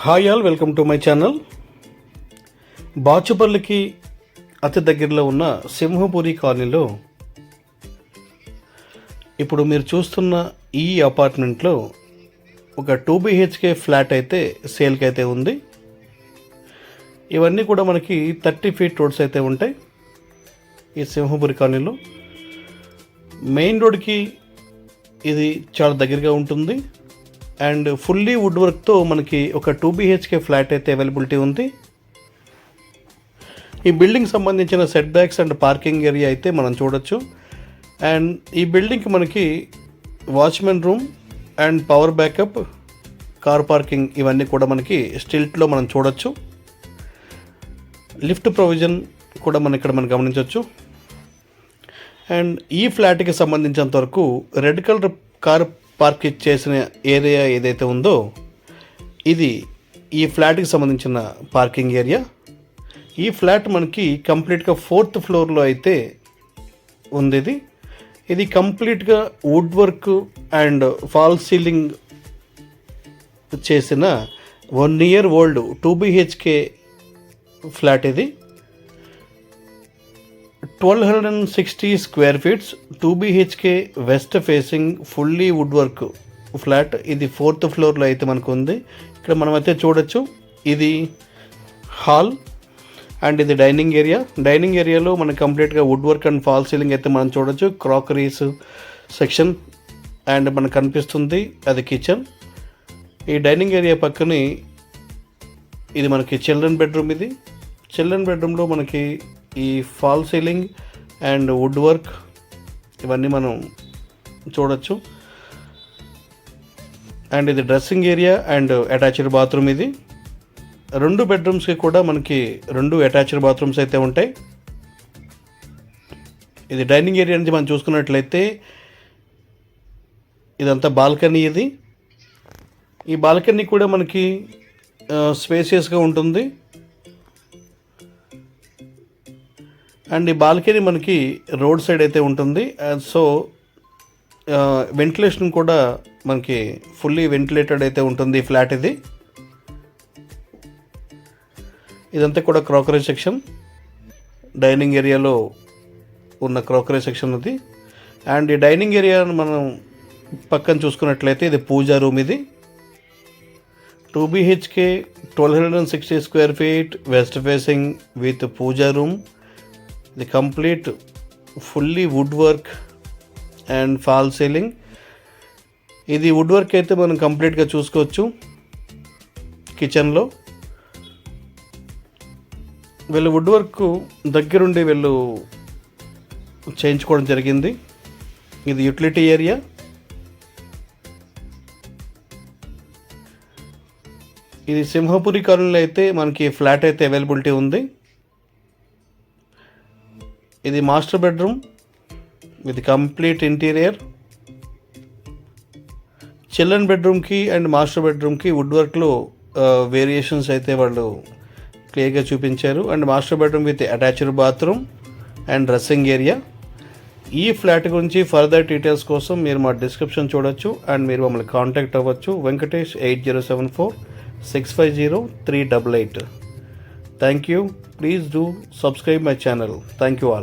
Hi all, welcome to my channel. బాచుపల్లికి అతి దగ్గరలో ఉన్న సింహపురి కాలనీలో ఇప్పుడు మీరు చూస్తున్న ఈ అపార్ట్మెంట్లో ఒక 2 BHK ఫ్లాట్ అయితే సేల్కి అయితే ఉంది. ఇవన్నీ కూడా మనకి 30 ఫీట్ రోడ్స్ అయితే ఉంటాయి. ఈ సింహపురి కాలనీలో మెయిన్ రోడ్కి ఇది చాలా దగ్గరగా ఉంటుంది అండ్ ఫుల్లీ వుడ్ వర్క్తో మనకి ఒక 2 BHK ఫ్లాట్ అయితే అవైలబిలిటీ ఉంది. ఈ బిల్డింగ్ సంబంధించిన setbacks and parking area అయితే మనం చూడొచ్చు. అండ్ ఈ బిల్డింగ్కి మనకి watchman room and power backup, car parking ఇవన్నీ కూడా మనకి స్టిల్ట్లో మనం చూడొచ్చు. లిఫ్ట్ ప్రొవిజన్ కూడా మనం ఇక్కడ మనం గమనించవచ్చు. అండ్ ఈ ఫ్లాట్కి సంబంధించినంత వరకు రెడ్ కలర్ కార్ పార్క్ చేసిన ఏరియా ఏదైతే ఉందో ఇది ఈ ఫ్లాట్కి సంబంధించిన పార్కింగ్ ఏరియా. ఈ ఫ్లాట్ మనకి కంప్లీట్గా 4th ఫ్లోర్లో అయితే ఉంది. ఇది కంప్లీట్గా would work and fall ceiling చేసిన 1 year ఓల్డ్ 2 BHK ఫ్లాట్. ఇది 1260 square feets 2 BHK west facing fully wood work flat. ఇది 4th ఫ్లోర్లో అయితే మనకు ఉంది. ఇక్కడ మనమైతే చూడొచ్చు ఇది హాల్ అండ్ ఇది డైనింగ్ ఏరియా. డైనింగ్ ఏరియాలో మనకి కంప్లీట్గా would work and fall ceiling అయితే మనం చూడొచ్చు. క్రాకరీస్ సెక్షన్ అండ్ మనకు కనిపిస్తుంది అది కిచెన్. ఈ డైనింగ్ ఏరియా పక్కనే ఇది మనకి చిల్డ్రన్ బెడ్రూమ్. ఇది చిల్డ్రన్ బెడ్రూమ్లో మనకి ఈ fall ceiling and wood work ఇవన్నీ మనం చూడొచ్చు. అండ్ ఇది dressing area and attached bathroom. ఇది 2 బెడ్రూమ్స్కి కూడా మనకి 2 అటాచ్డ్ బాత్రూమ్స్ అయితే ఉంటాయి. ఇది డైనింగ్ ఏరియా నుంచి మనం చూసుకున్నట్లయితే ఇదంతా బాల్కనీ. ఇది ఈ బాల్కనీ కూడా మనకి స్పేసియస్గా ఉంటుంది. అండ్ ఈ బాల్కనీ మనకి రోడ్ సైడ్ అయితే ఉంటుంది. సో వెంటిలేషన్ కూడా మనకి ఫుల్లీ వెంటిలేటెడ్ అయితే ఉంటుంది ఈ ఫ్లాట్. ఇదంతా కూడా క్రాకరీ సెక్షన్. డైనింగ్ ఏరియాలో ఉన్న క్రాకరీ సెక్షన్ ఇది. అండ్ ఈ డైనింగ్ ఏరియాను మనం పక్కన చూసుకున్నట్లయితే ఇది పూజా రూమ్. ఇది 2 BHK 1260 square feet west facing with puja room. ఇది complete fully wood work and fall ceiling. ఇది వుడ్ వర్క్ అయితే మనం కంప్లీట్గా చూసుకోవచ్చు. కిచెన్లో వీళ్ళు వుడ్ వర్క్ దగ్గరుండి వీళ్ళు చేయించుకోవడం జరిగింది. ఇది యూటిలిటీ ఏరియా. ఇది సింహపురి కాలనీలో అయితే మనకి ఫ్లాట్ అయితే అవైలబిలిటీ ఉంది. ఇది మాస్టర్ బెడ్రూమ్. ఇది కంప్లీట్ ఇంటీరియర్. చిల్డ్రన్ బెడ్రూమ్కి అండ్ మాస్టర్ బెడ్రూమ్కి వుడ్ వర్క్లో వేరియేషన్స్ అయితే వాళ్ళు క్లియర్గా చూపించారు. And master bedroom with attached bathroom and dressing area. ఈ ఫ్లాట్ గురించి ఫర్దర్ డీటెయిల్స్ కోసం మీరు మా డిస్క్రిప్షన్ చూడొచ్చు అండ్ మీరు మమ్మల్ని కాంటాక్ట్ అవ్వచ్చు. Venkatesh 8074 650 388. Thank you. Please do subscribe my channel. Thank you all.